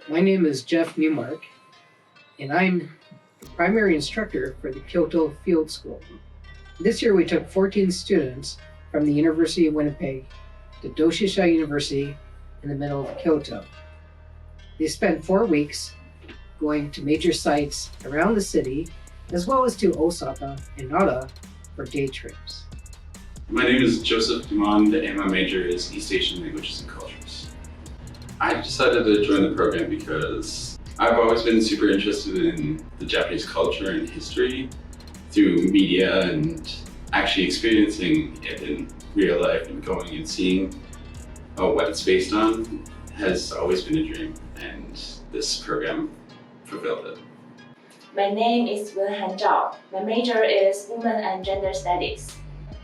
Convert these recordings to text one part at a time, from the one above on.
My name is Jeff Newmark, and I'm the primary instructor for the Kyoto Field School. This year we took 14 students from the University of Winnipeg to Doshisha University in the middle of Kyoto. They spent 4 weeks going to major sites around the city, as well as to Osaka and Nara for day trips. My name is Joseph Dumond, and my major is East Asian Languages and Cultures. I decided to join the program because I've always been super interested in the Japanese culture and history through media, and actually experiencing it in real life and going and seeing what it's based on has always been a dream, and this program fulfilled it. My name is Wenhan Zhao. My major is Women and Gender Studies.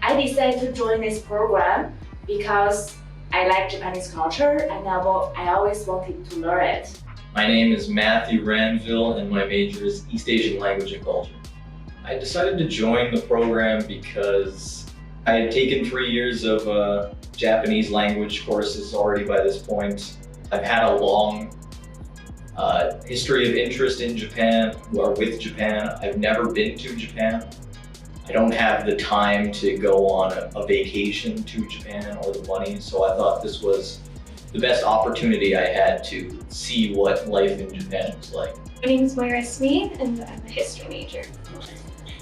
I decided to join this program because I like Japanese culture and I always wanted to learn it. My name is Matthew Ranville and my major is East Asian Language and Culture. I decided to join the program because I had taken 3 years of Japanese language courses already by this point. I've had a long history of interest in Japan, or with Japan. I've never been to Japan. I don't have the time to go on a vacation to Japan or the money, so I thought this was the best opportunity I had to see what life in Japan was like. My name is Moira Smee and I'm a history major.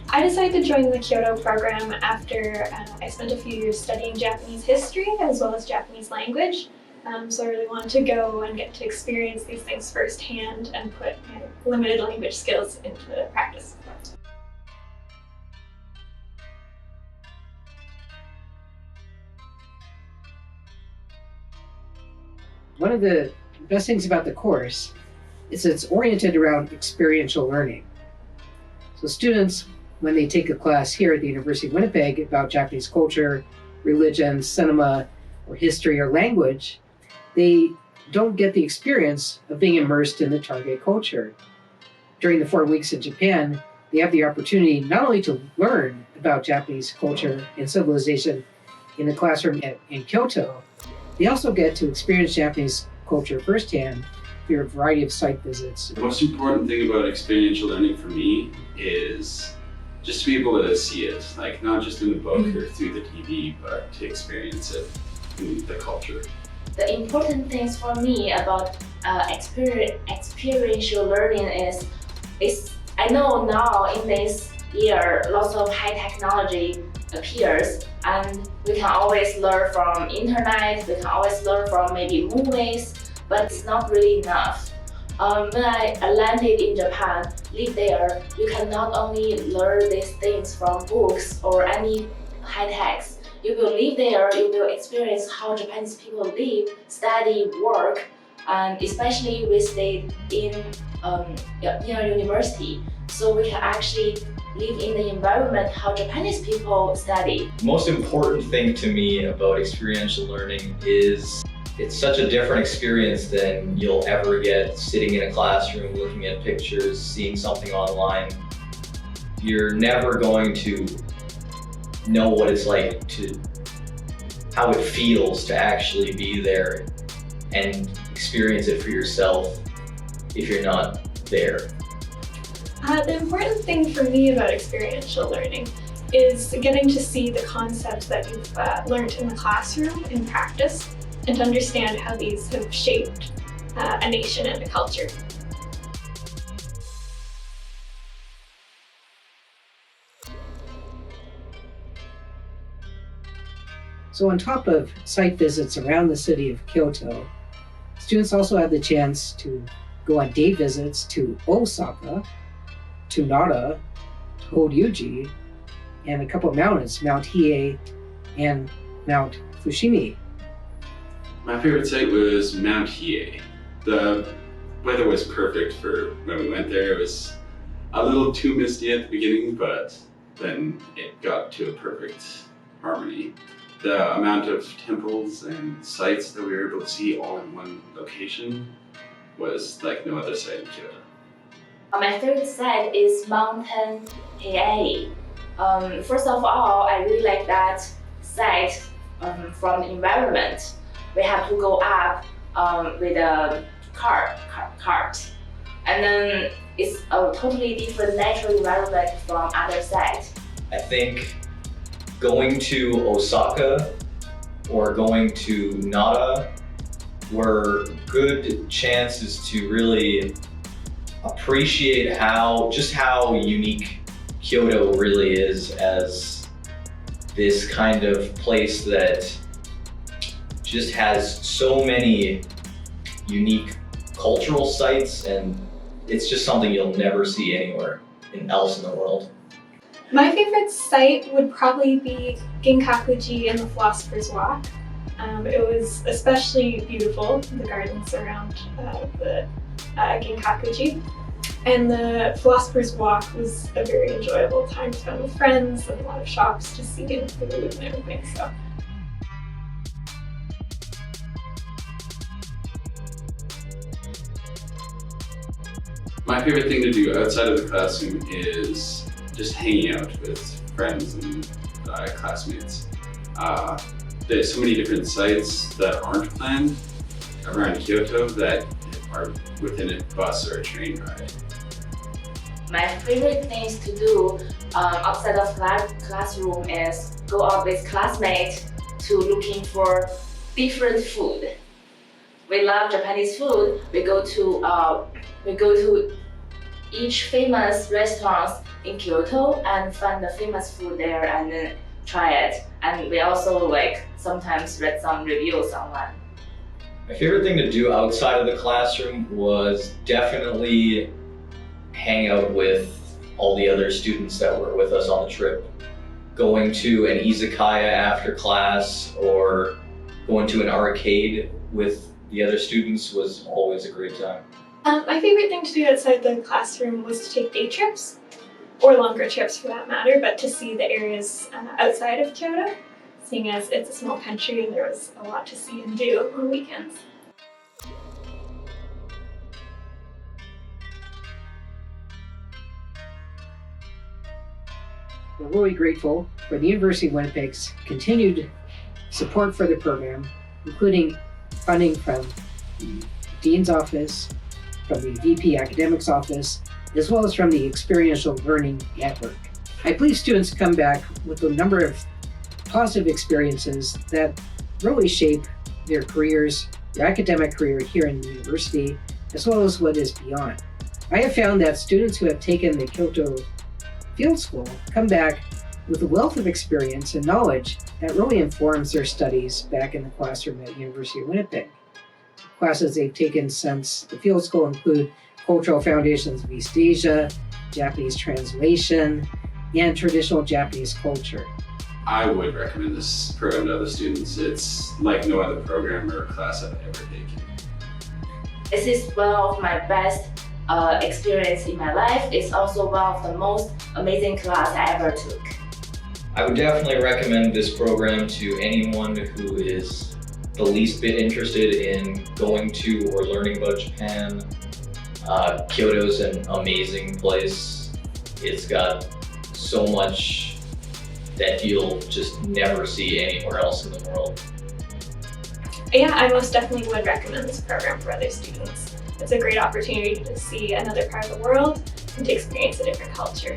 I decided to join the Kyoto program after I spent a few years studying Japanese history as well as Japanese language. So I really wanted to go and get to experience these things firsthand and put my limited language skills into practice. One of the best things about the course is it's oriented around experiential learning. So students, when they take a class here at the University of Winnipeg about Japanese culture, religion, cinema, or history or language, they don't get the experience of being immersed in the target culture. During the 4 weeks in Japan, they have the opportunity not only to learn about Japanese culture and civilization in the classroom in Kyoto, they also get to experience Japanese culture firsthand through a variety of site visits. The most important thing about experiential learning for me is just to be able to see it, like not just in the book or through the TV, but to experience it in the culture. The important things for me about experiential learning is I know now in this year lots of high technology appears, and we can always learn from internet, we can always learn from maybe movies, but it's not really enough. When I landed in Japan, live there, you can not only learn these things from books or any high techs. You will live there, you will experience how Japanese people live, study, work, and especially we stayed in a university, so we can actually live in the environment how Japanese people study. The most important thing to me about experiential learning is it's such a different experience than you'll ever get sitting in a classroom, looking at pictures, seeing something online. You're never going to know what it's like how it feels to actually be there and experience it for yourself if you're not there. The important thing for me about experiential learning is getting to see the concepts that you've learned in the classroom in practice and to understand how these have shaped a nation and a culture. So on top of site visits around the city of Kyoto, students also have the chance to go on day visits to Osaka, to Nara, to Horyuji, and a couple of mountains, Mount Hiei and Mount Fushimi. My favorite site was Mount Hiei. The weather was perfect for when we went there. It was a little too misty at the beginning, but then it got to a perfect harmony. The amount of temples and sites that we were able to see all in one location was like no other site in Kyoto. My favorite site is Mountain Hiei. First of all, I really like that site from the environment. We have to go up with a cart. And then it's a totally different natural environment from other side. I think going to Osaka or going to Nara were good chances to really appreciate how unique Kyoto really is as this kind of place that just has so many unique cultural sites, and it's just something you'll never see anywhere else in the world. My favorite site would probably be Ginkakuji and the Philosopher's Walk. It was especially beautiful, the gardens around the Ginkakuji. And the Philosopher's Walk was a very enjoyable time to spend with friends and a lot of shops to see and food and everything. So. My favorite thing to do outside of the classroom is just hanging out with friends and classmates. There's so many different sites that aren't planned around Kyoto that are within a bus or a train ride. My favorite things to do outside of classroom is go out with classmates to looking for different food. We love Japanese food. We go to each famous restaurants in Kyoto and find the famous food there and then try it. And we also sometimes read some reviews online. My favorite thing to do outside of the classroom was definitely hang out with all the other students that were with us on the trip. Going to an izakaya after class or going to an arcade with the other students was always a great time. My favorite thing to do outside the classroom was to take day trips, or longer trips for that matter, but to see the areas outside of Kyoto, seeing as it's a small country and there was a lot to see and do on weekends. We're really grateful for the University of Winnipeg's continued support for the program, including funding from the Dean's Office, from the VP Academics Office, as well as from the Experiential Learning Network. I believe students come back with a number of positive experiences that really shape their careers, their academic career here in the university, as well as what is beyond. I have found that students who have taken the Kyoto Field School come back with a wealth of experience and knowledge that really informs their studies back in the classroom at University of Winnipeg. Classes they've taken since the field school include Cultural Foundations of East Asia, Japanese Translation, and Traditional Japanese Culture. I would recommend this program to other students. It's like no other program or class I've ever taken. This is one of my best experience in my life. It's also one of the most amazing class I ever took. I would definitely recommend this program to anyone who is the least bit interested in going to or learning about Japan. Kyoto's an amazing place. It's got so much that you'll just never see anywhere else in the world. Yeah, I most definitely would recommend this program for other students. It's a great opportunity to see another part of the world and to experience a different culture.